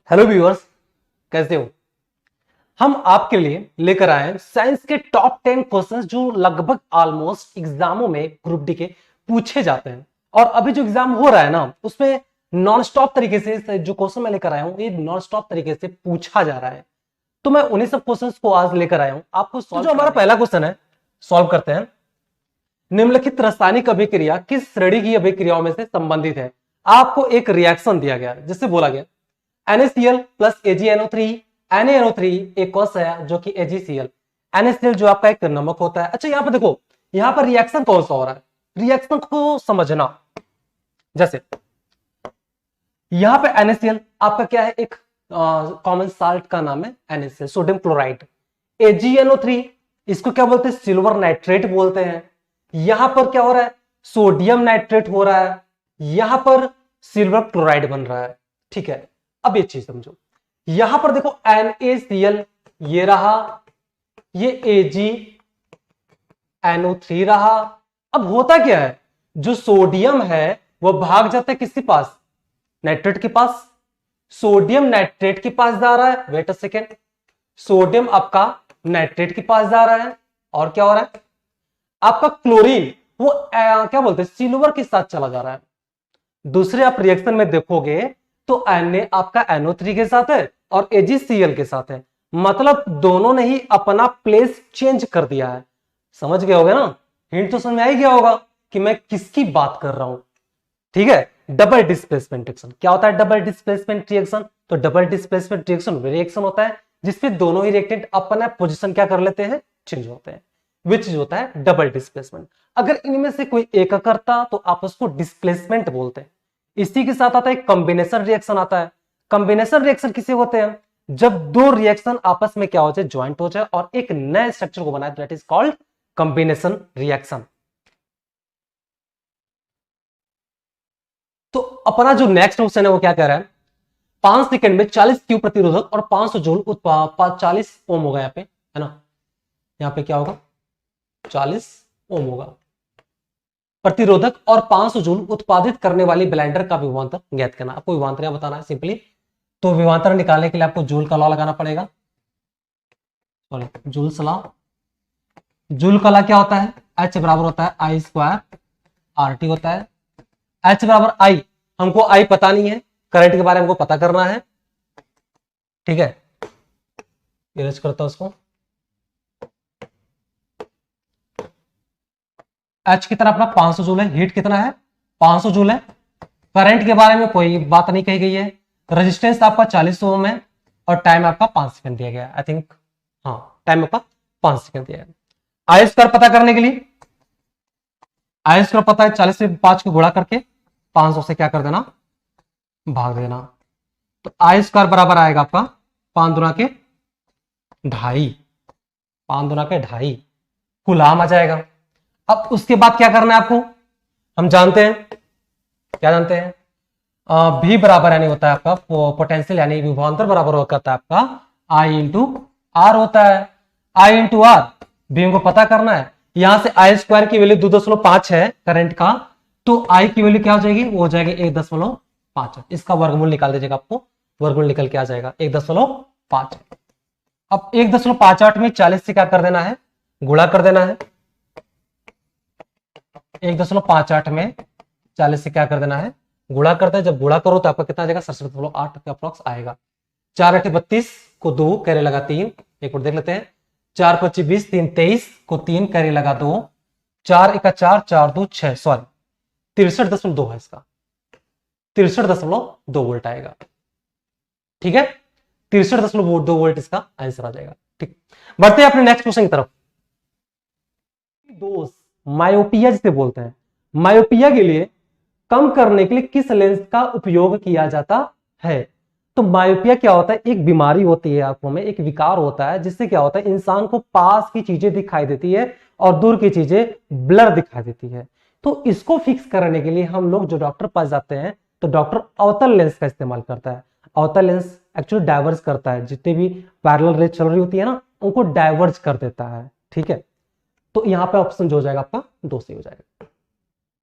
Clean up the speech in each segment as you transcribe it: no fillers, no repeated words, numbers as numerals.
Hello viewers, कैसे हो। हम आपके लिए लेकर आए हैं साइंस के टॉप 10 क्वेश्चंस जो लगभग ऑलमोस्ट एग्जामों में ग्रुप डी के पूछे जाते हैं। और अभी जो एग्जाम हो रहा है ना, उसमें नॉन स्टॉप तरीके से जो क्वेश्चन मैं लेकर आया हूं, ये नॉन स्टॉप तरीके से पूछा जा रहा है। तो मैं उन्हीं सब क्वेश्चंस को आज लेकर आया हूं आपको। तो जो हमारा पहला क्वेश्चन है, सॉल्व करते हैं। निम्नलिखित रासायनिक अभिक्रिया किस श्रेणी की अभिक्रियाओं में से संबंधित है। आपको एक रिएक्शन दिया गया जिससे बोला गया NaCl प्लस AgNO3 NaNO3 एक कौन सा है जो कि AgCl। NaCl जो आपका एक नमक होता है। अच्छा, यहां पर देखो, यहां पर रिएक्शन कौन सा हो रहा है, रिएक्शन को समझना। जैसे यहां पे NaCl आपका क्या है, एक कॉमन साल्ट का नाम है NaCl, सोडियम क्लोराइड। AgNO3 इसको क्या बोलते हैं, सिल्वर नाइट्रेट बोलते हैं। यहां पर क्या हो रहा है, सोडियम नाइट्रेट हो रहा है, यहां पर सिल्वर क्लोराइड बन रहा है। ठीक है, अब ये चीज समझो। यहां पर देखो NaCl ये रहा, ये AgNO3 रहा। अब होता क्या है, जो सोडियम है वो भाग जाता है किसके पास, नाइट्रेट के पास। सोडियम नाइट्रेट के पास जा रहा है, वेट अ सेकेंड, सोडियम आपका नाइट्रेट के पास जा रहा है। और क्या हो रहा है, आपका क्लोरीन वो क्या बोलते हैं, सिल्वर के साथ चला जा रहा है। दूसरे आप रिएक्शन में देखोगे तो Na आपका NO3 के साथ है और AgCl के साथ है। मतलब दोनों ने ही अपना प्लेस चेंज कर दिया है। समझ गए होगे ना, हिंट तो समझ में आ ही गया होगा कि मैं किसकी बात कर रहा हूं। ठीक है, डबल डिस्प्लेसमेंट रिएक्शन क्या होता है, डबल डिस्प्लेसमेंट रिएक्शन। तो डबल डिस्प्लेसमेंट रिएक्शन रिएक्शन होता है जिसमें दोनों ही रिएक्टेंट अपना पोजीशन क्या कर लेते हैं, चेंज होते हैं, विच होता है डबल डिस्प्लेसमेंट। अगर इनमें से कोई एक करता तो आप उसको डिस्प्लेसमेंट बोलते हैं। इसी के साथ आता है कॉम्बिनेशन रिएक्शन आता है। कॉम्बिनेशन रिएक्शन किसे होते हैं, जब दो रिएक्शन आपस में क्या हो जाए, ज्वाइंट हो जाए और एक नए स्ट्रक्चर को बनाए, that is called combination reaction. तो अपना जो नेक्स्ट क्वेश्चन है वो क्या कह रहा है, 5 सेकंड में 40 क्यू प्रतिरोधक और 500 जूल 40 ओम होगा यहाँ पे, है ना। यहाँ पे क्या होगा, 40 ओम होगा प्रतिरोधक और 500 जूल उत्पादित करने वाली ब्लेंडर का विभवांतर ज्ञात करना। आपको विभवांतर बताना है सिंपली। तो विभवांतर निकालने के लिए आपको जूल का लॉ लगाना पड़ेगा। Sorry, joules law. जूल का लॉ क्या होता है, H बराबर होता है I स्क्वायर RT होता है। H बराबर I, हमको I पता नहीं है, करंट के बारे में हमको पता करना है। ठीक है, इरेज करता हूं उसको। H कितना अपना 500 जूल है, हीट कितना है 500 जूल है। करंट के बारे में कोई बात नहीं कही गई है। रेजिस्टेंस आपका 40 ओम है और टाइम आपका 5 सेकंड दिया गया, आई थिंक। हाँ, टाइम आपका 5 सेकंड दिया गया। आई स्क्वायर पता करने के लिए, आई स्क्वायर पता है 40 से 5 को गुणा करके 500 से क्या कर देना, भाग देना। तो आई स्क्वायर बराबर आएगा आपका 5 दुना के 2.5, 5 दुना के 2.5 कूलाम आ जाएगा। अब उसके बाद क्या करना है आपको, हम जानते हैं, क्या जानते हैं, भी बराबर यानी होता है आपका पोटेंशियल यानी विभवांतर बराबर होता है आपका I इंटू आर होता है। I इंटू आर भी हमको पता करना है। यहां से आई स्क्वायर की वैल्यू 2.5 है करंट का, तो आई की वैल्यू क्या हो जाएगी, वो हो जाएगी 1.5। इसका वर्गमूल निकाल दीजिएगा, आपको वर्गमूल निकल के आ जाएगा 1.5। अब 1.58 में 40 से क्या कर देना है, गुणा कर देना है। 1.58 में 40 से क्या कर देना है, गुणा करते हैं। जब गुणा करो तो आपका कितना आ जाएगा, 67.8 के अप्रॉक्स आएगा। 4 8 32 को 2 कैरे लगा 3, एक और देख लेते हैं। 4 25 20 3 23 को 3 कैरे लगा 2, 4 1 4 4 2 6, सॉरी 63.2 है इसका, 63.2 वोल्ट आएगा। ठीक है, 63.2 वोल्ट इसका आंसर आ जाएगा। ठीक, बढ़ते हैं अपने नेक्स्ट क्वेश्चन की तरफ। दोष मायोपिया जिसे बोलते हैं, मायोपिया के लिए कम करने के लिए किस लेंस का उपयोग किया जाता है। तो मायोपिया क्या होता है, एक बीमारी होती है आंखों में, एक विकार होता है जिससे क्या होता है, इंसान को पास की चीजें दिखाई देती है और दूर की चीजें ब्लर दिखाई देती है। तो इसको फिक्स करने के लिए हम लोग जो डॉक्टर पास जाते हैं तो डॉक्टर अवतल लेंस का इस्तेमाल करता है। अवतल लेंस एक्चुअली डाइवर्ज करता है, जितने भी पैरेलल रेज चल रही होती है ना, उनको डाइवर्ज कर देता है। ठीक है, तो यहां पे ऑप्शन जो हो जाएगा आपका 2 से हो जाएगा।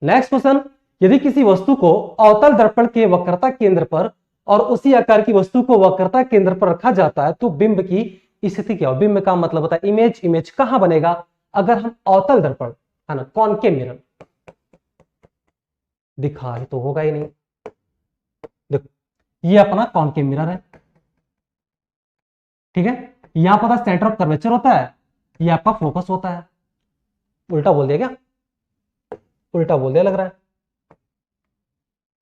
नेक्स्ट क्वेश्चन, यदि किसी वस्तु को अवतल दर्पण के वक्रता केंद्र पर और उसी आकार की वस्तु को वक्रता केंद्र पर रखा जाता है तो बिंब की स्थिति क्या हो? बिंब का मतलब होता है इमेज। इमेज कहां बनेगा? अगर हम अवतल दर्पण है ना, कॉनकेव मिरर दिखा है तो होगा ही नहीं। देखो ये अपना कॉनकेव मिरर है, ठीक है। यहां पर सेंटर ऑफ कर्वेचर होता है, ये आपका फोकस होता है। उल्टा बोल दिया क्या? उल्टा बोल दिया लग रहा है।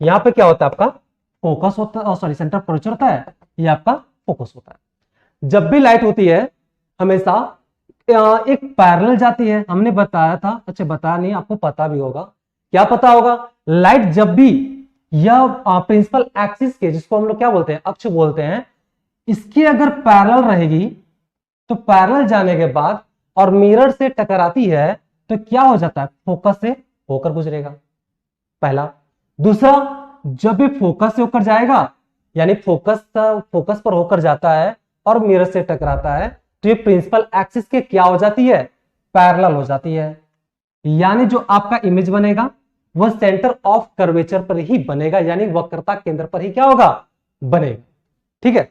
यहां पे क्या होता है आपका फोकस होता है, सॉरी सेंटर ऑफ कर्वेचर होता है, ये आपका फोकस होता है। जब भी लाइट होती है हमेशा एक पैरेलल जाती है, हमने बताया था, अच्छा बताया नहीं, आपको पता भी होगा। क्या पता होगा? लाइट जब भी यह प्रिंसिपल एक्सिस के, जिसको हम लोग क्या बोलते हैं, अक्ष बोलते हैं, इसकी अगर पैरेलल रहेगी तो पैरेलल जाने के बाद और मिरर से टकराती है तो क्या हो जाता है? फोकस से होकर गुजरेगा, पहला। दूसरा, जब भी फोकस से होकर जाएगा, यानी फोकस पर होकर जाता है और मिरर से टकराता है तो ये प्रिंसिपल एक्सिस के क्या हो जाती है? पैरेलल हो जाती है। यानी जो आपका इमेज बनेगा वह सेंटर ऑफ कर्वेचर पर ही बनेगा, यानी वक्रता केंद्र पर ही क्या होगा? बनेगा, ठीक है।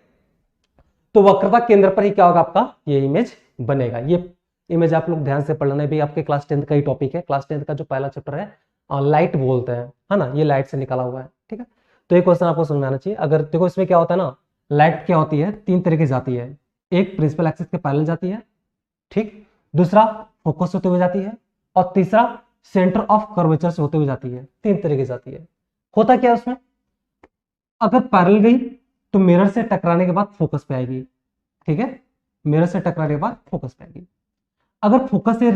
तो वक्रता केंद्र पर ही क्या होगा? आपका ये इमेज बनेगा। ये इमेज आप लोग ध्यान से पढ़ लेना, भी आपके क्लास 10th का ही टॉपिक है। क्लास 10th का जो पहला चैप्टर है लाइट बोलते हैं, है ना, ये लाइट से निकाला हुआ है, ठीक है। तो ये क्वेश्चन आपको समझ में आना चाहिए। अगर देखो इसमें क्या होता है ना, लाइट क्या होती है, तीन तरीके से जाती है। एक प्रिंसिपल एक्सिस के पैरेलल जाती है, ठीक। दूसरा फोकस होते हुए जाती है, और तीसरा सेंटर ऑफ कर्वेचर से होते हुए जाती है। तीन तरीके से जाती है। होता क्या है उसमें, अगर पैरेलल गई तो मिरर से टकराने के बाद फोकस पे आएगी, ठीक है। मिरर से टकराने के बाद फोकस पे आएगी। अगर फोकस से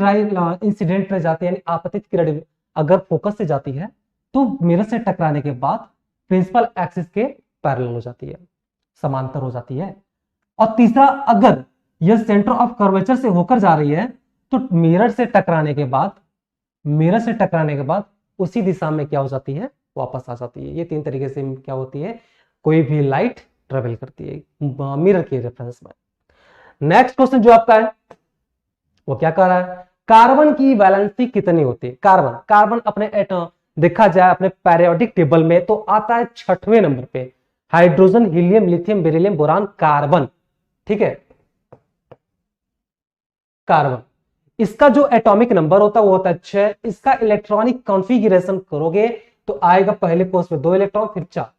इंसिडेंट रह जाती है, यानी आपतित किरण अगर फोकस से जाती है तो मिरर से टकराने के बाद प्रिंसिपल एक्सिस के पैरेलल हो जाती है, समांतर हो जाती है। और तीसरा, अगर यह सेंटर ऑफ कर्वेचर से होकर जा रही है तो मिरर से टकराने के बाद उसी दिशा में क्या हो जाती है? वापस आ जाती है। ये तीन तरीके से क्या होती है, कोई भी लाइट ट्रेवल करती है मिरर के रेफरेंस में। नेक्स्ट क्वेश्चन जो आपका है वो क्या कह रहा है? कार्बन की वैलेंसी कितनी होती है? कार्बन अपने एटम देखा जाए अपने पेरियोडिक टेबल में तो आता है 6वें नंबर पे। Hydrogen, helium, lithium, beryllium, boron, carbon, ठीक है। कार्बन, इसका जो एटॉमिक नंबर होता है वो होता है 6। इसका इलेक्ट्रॉनिक कॉन्फ़िगरेशन करोगे तो आएगा पहले कोर्स में 2 इलेक्ट्रॉन, फिर 4।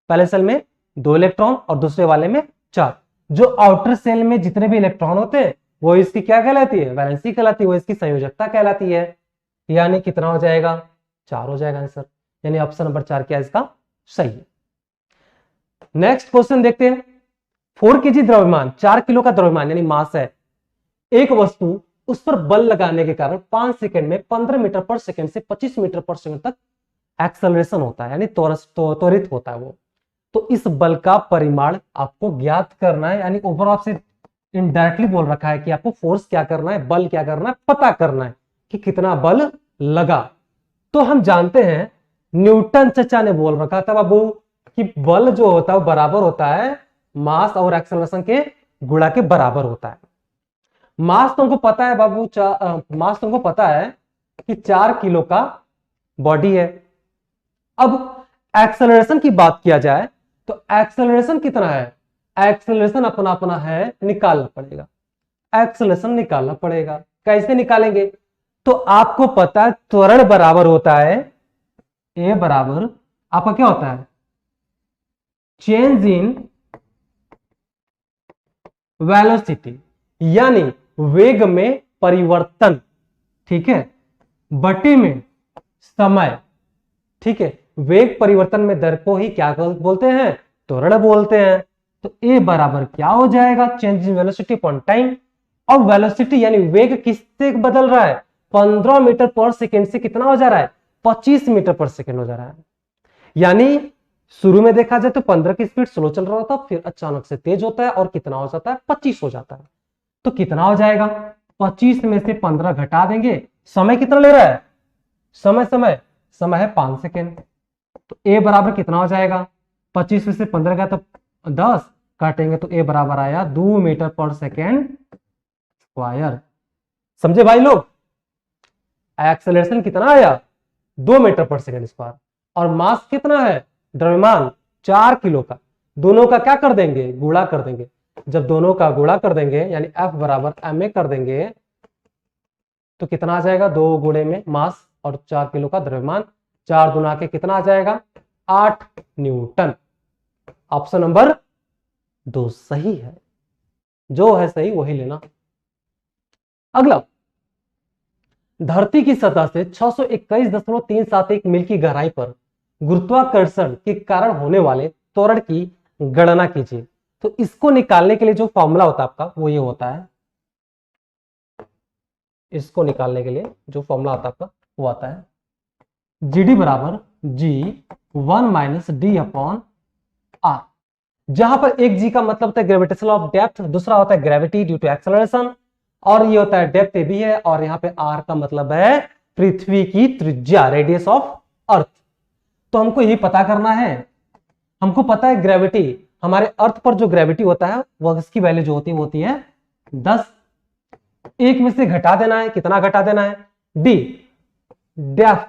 पहले सेल में 2 इलेक्ट्रॉन और दूसरे वाले में 4। जो आउटर सेल में जितने भी इलेक्ट्रॉन होते हैं वो इसकी क्या कहलाती है? वैलेंसी कहलाती है। वो इसकी संयोजकता कहलाती है। यानी कितना हो जाएगा? 4 हो जाएगा आंसर। यानी ऑप्शन नंबर 4 क्या इसका सही है। नेक्स्ट क्वेश्चन देखते हैं। 4 kg द्रव्यमान, 4 किलो का द्रव्यमान यानी मास है। एक वस्तु उस पर बल लगाने के कारण 5 सेकंड में 15 मीटर पर सेकंड से 25 मीटर पर सेकंड तक एक्सेलरेशन होता है, यानी त्वरित होता है वो। तो इस बल का परिमाण आपको ज्ञात करना है, यानी ऊपर आपसे इनडायरेक्टली बोल रखा है कि आपको फोर्स क्या करना है, बल क्या करना है, पता करना है कि कितना बल लगा। तो हम जानते हैं न्यूटन चचा ने बोल रखा था बाबू कि बल जो होता है वो बराबर होता है मास और एक्सेलरेशन के गुणा के बराबर होता है। मास तुमको पता है बाबू, मास तुमको पता है कि 4 किलो का बॉडी है। अब एक्सेलरेशन की बात किया जाए तो एक्सेलरेशन कितना है? एक्सेलरेशन अपना अपना है, निकालना पड़ेगा। एक्सेलरेशन निकालना पड़ेगा। कैसे निकालेंगे? तो आपको पता है त्वरण बराबर होता है ए बराबर आपका क्या होता है? चेंज इन वेलोसिटी, यानी वेग में परिवर्तन, ठीक है, बटे में समय, ठीक है। वेग परिवर्तन में दर को ही क्या बोलते हैं? त्वरण बोलते हैं। तो ए बराबर क्या हो जाएगा? Change in velocity upon time. और वेलोसिटी यानी वेग किससे बदल रहा है? 15 मीटर पर सेकेंड से कितना हो जा रहा है? 25 मीटर पर सेकेंड हो जा रहा है। यानी शुरू में देखा जाए तो 15 की स्पीड स्लो चल रहा था, फिर अचानक से तेज होता है और कितना हो जाता है? 25 हो जाता है। तो कितना हो जाएगा? 25 में से 15 घटा देंगे। समय कितना ले रहा है? समय है 5 सेकेंड। तो ए बराबर कितना हो जाएगा? 25 में से 15 गया तो 10 काटेंगे तो ए बराबर आया 2 मीटर पर सेकेंड स्क्वायर। समझे भाई लोग? एक्सेलरेशन कितना आया? 2 मीटर पर सेकेंड स्क्वायर। और मास कितना है? द्रव्यमान 4 किलो का, दोनों का क्या कर देंगे, गुणा कर देंगे। जब दोनों का गुणा कर देंगे यानी F बराबर ma कर देंगे तो कितना आ जाएगा, 2 गुणे में मास और 4 किलो का द्रव्यमान, 4 गुना के कितना आ जाएगा, 8 न्यूटन। ऑप्शन नंबर 2 सही है, जो है सही वही लेना। अगला, धरती की सतह से 621.371 मील की गहराई पर गुरुत्वाकर्षण के कारण होने वाले त्वरण की गणना कीजिए। तो इसको निकालने के लिए जो फॉर्मूला होता है आपका वो ये होता है, इसको निकालने के लिए जो फॉर्मूला आता है आपका वो आता है GD बराबर G1 minus D upon are, जहां पर एक G का मतलब होता है ग्रेविटेशनल ऑफ डेप्थ, दूसरा होता है ग्रेविटी ड्यू टू एक्सेलरेशन, और ये होता है डेप्थ भी है, और यहाँ पे R का मतलब है पृथ्वी की त्रिज्या, रेडियस ऑफ अर्थ। तो हमको यही पता करना है, हमको पता है ग्रेविटी, हमारे अर्थ पर जो ग्रेविटी होता है वह इसकी वैल्यू जो होती है वो होती है 10। एक में से घटा देना है, कितना घटा देना है, डी डेप्थ।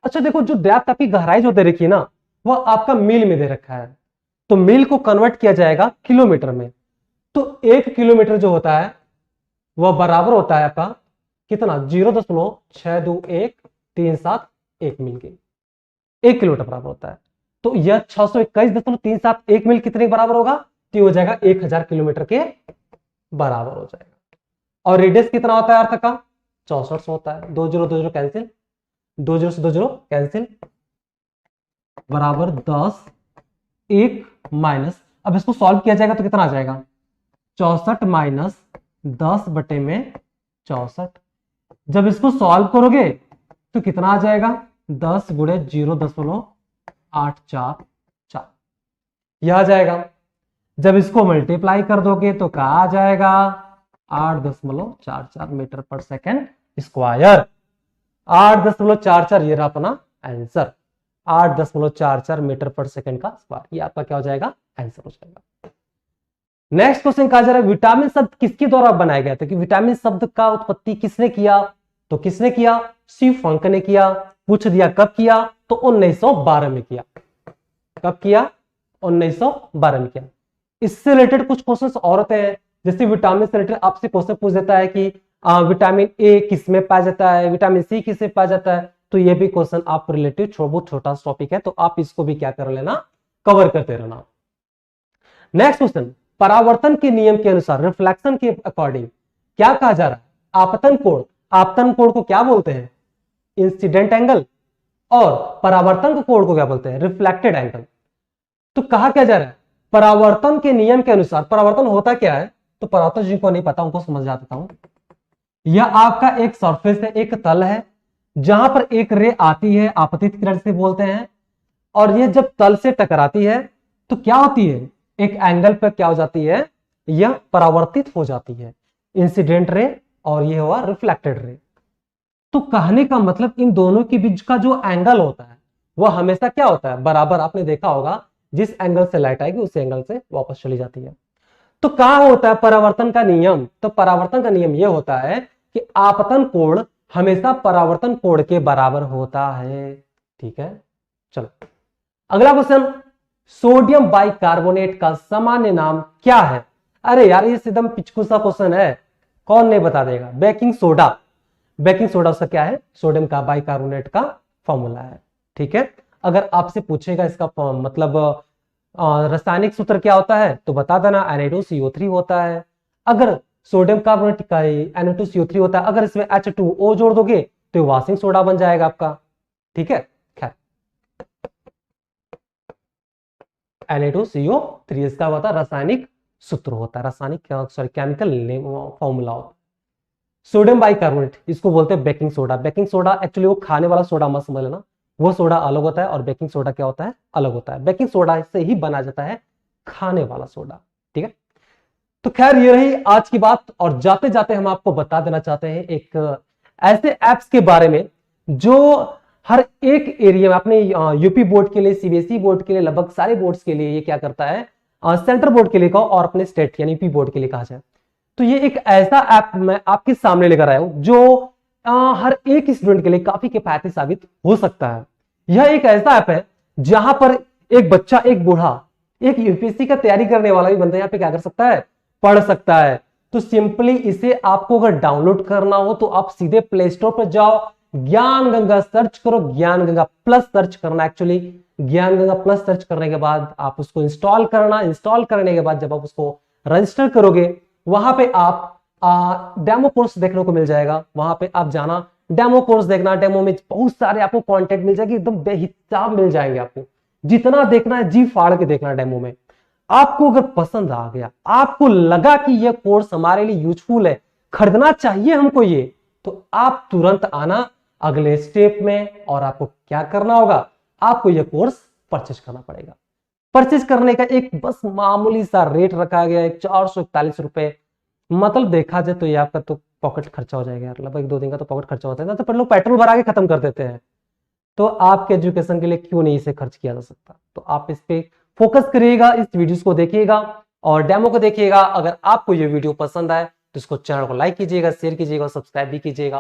अच्छा देखो, जो डेप्थ आपकी गहराई जो दे रखी है ना वह आपका मील में दे रखा है, तो मील को कन्वर्ट किया जाएगा किलोमीटर में। तो 1 किलोमीटर जो होता है वह बराबर होता है आपका कितना, 0.621371 मील के, 1 किलोमीटर बराबर होता है। तो यह 621.371 मील कितने के बराबर होगा, तो हो जाएगा 1000 किलोमीटर के बराबर हो जाएगा। और रेडियस कितना होता है अर्थ का, 64 होता है। 2 0 2 0 कैंसिल, 2 0 से 2 0 कैंसिल, बराबर 10 1 माइनस, अब इसको सॉल्व किया जाएगा तो कितना आ जाएगा, 64 माइनस 10 बटे में 64। जब इसको सॉल्व करोगे तो कितना आ जाएगा, 10 गुणे 0.844 यह आ जाएगा। जब इसको मल्टीप्लाई कर दोगे तो क्या आ जाएगा, 8.44 मीटर पर सेकेंड स्क्वायर। 8.44 ये रहा अपना आंसर, 8.44 मीटर पर सेकेंड का स्क्वायर, ये आपका क्या हो जाएगा, आंसर हो जाएगा। नेक्स्ट क्वेश्चन कहा जा रहा है विटामिन शब्द किसके द्वारा बनाया गया था, कि विटामिन शब्द का उत्पत्ति किसने किया, तो किसने किया, सी फंक ने किया। पूछ दिया कब किया, तो 1912 में किया। कब किया, 1912 में किया। इससे रिलेटेड कुछ क्वेश्चंस और होते हैं, जैसे विटामिन से रिलेटेड आपसे क्वेश्चन पूछ देता है कि विटामिन ए किस में पाया जाता है, विटामिन सी किस में पाया जाता है, तो ये भी क्वेश्चन आप रिलेटेड बहुत छोटा टॉपिक है, तो आप इसको भी क्या कर लेना, कवर करते रहना। नेक्स्ट क्वेश्चन, परावर्तन के नियम के अनुसार रिफ्लेक्शन के अकॉर्डिंग क्या कहा जा रहा है, आपतन कोण, आपतन कोण को क्या बोलते हैं, इंसिडेंट एंगल, और परावर्तन कोण को क्या बोलते हैं, रिफ्लेक्टेड एंगल। तो कहा क्या जा रहा है, परावर्तन के नियम के अनुसार परावर्तन होता क्या है, तो परावर्तन जिनको नहीं पता उनको समझ जा देता हूं। यह आपका एक सरफेस है, एक तल है, जहां पर एक रे आती है, आपतित किरण से बोलते हैं, और यह जब तल से टकराती है तो क्या होती है, एक एंगल पर क्या हो जाती है, यह परावर्तित हो जाती है, इंसिडेंट रे और यह हुआ रिफ्लेक्टेड रे। तो कहने का मतलब इन दोनों के बीच का जो एंगल होता है वह हमेशा क्या होता है, बराबर। आपने देखा होगा जिस एंगल से लाइट आएगी उस एंगल से वापस चली जाती है। तो क्या होता है परावर्तन का नियम, तो परावर्तन का नियम यह होता है कि आपतन कोण हमेशा परावर्तन कोण के बराबर होता है। ठीक है, चलो अगला क्वेश्चन, सोडियम बाइकार्बोनेट का सामान्य नाम क्या है। अरे यार ये एकदम पिचकू सा क्वेश्चन है, कौन नहीं बता देगा, बेकिंग सोडा। बेकिंग सोडा उसका क्या है, सोडियम का बाइकार्बोनेट का फॉर्मूला है। ठीक है, अगर आपसे पूछेगा इसका मतलब रासायनिक सूत्र क्या होता है तो बता देना, Na2CO3 होता है। अगर सोडियम कार्बोनेट का Na2CO3 होता है, अगर इसमें H2O जोड़ दोगे तो वॉशिंग सोडा बन जाएगा आपका। ठीक है, खैर Na2CO3 इसका होता है रासायनिक सूत्र होता है, रासायनिक सॉरी केमिकल फॉर्मूला होता है। सोडियम बाइकार्बोनेट इसको बोलते हैं baking soda. Baking soda actually वो खाने वाला सोडा मत समझ लेना, वो सोडा अलग होता है और बेकिंग सोडा क्या होता है, अलग होता है। बेकिंग सोडा से ही बना जाता है खाने वाला सोडा। ठीक है, तो खैर ये रही आज की बात, और जाते जाते हम आपको बता देना चाहते हैं एक ऐसे एप्स के बारे में जो हर एक एरिया में अपने यूपी बोर्ड के लिए, सीबीएसई बोर्ड के लिए, लगभग सारे बोर्ड्स के लिए ये क्या करता है, सेंट्रल बोर्ड के लिए कहो और अपने स्टेट यानी यूपी बोर्ड के लिए कहा जाए, तो ये एक ऐसा ऐप मैं आपके सामने लेकर आया हूं जो हर एक स्टूडेंट के लिए काफी किफायती साबित हो सकता है। यह एक ऐसा ऐप है जहां पर एक बच्चा, एक बूढ़ा, एक यूपीएससी का तैयारी करने वाला भी बंदा यहाँ पे क्या कर सकता है, पढ़ सकता है। तो सिंपली इसे आपको अगर डाउनलोड करना हो तो आप सीधे प्ले स्टोर पर जाओ, ज्ञान गंगा सर्च करो, ज्ञान गंगा प्लस सर्च करना, एक्चुअली ज्ञान गंगा प्लस सर्च करने के बाद आप उसको इंस्टॉल करना। इंस्टॉल करने के बाद जब आप उसको रजिस्टर करोगे, वहां पे आप डेमो कोर्स देखने को मिल जाएगा। वहां पे आप जाना, डेमो कोर्स देखना। डेमो में बहुत सारे आपको कंटेंट मिल जाएगी, एकदम बेहिसाब मिल जाएंगे आपको, जितना देखना है जी फाड़ के देखना डेमो में। आपको अगर पसंद आ गया, आपको लगा कि यह कोर्स हमारे लिए यूजफुल है, खरीदना चाहिए हमको ये, तो आप तुरंत आना अगले स्टेप में। और आपको क्या करना होगा, आपको यह कोर्स परचेज करना पड़ेगा। परचेज करने का एक बस मामूली सा रेट रखा गया है, 441 रुपए। मतलब देखा जाए तो ये आपका तो पॉकेट खर्चा हो जाएगा यार, लगभग 1-2 दिन का तो पॉकेट खर्चा होता है ना, तो पर लोग पेट्रोल भरा के खत्म कर देते हैं। तो आपके एजुकेशन के लिए क्यों नहीं इसे खर्च किया जा सकता। तो आप इस पे फोकस करिएगा, इस वीडियोस को देखिएगा और डेमो को देखिएगा। अगर आपको ये वीडियो पसंद आए तो इसको, चैनल को लाइक कीजिएगा, शेयर कीजिएगा और सब्सक्राइब भी कीजिएगा।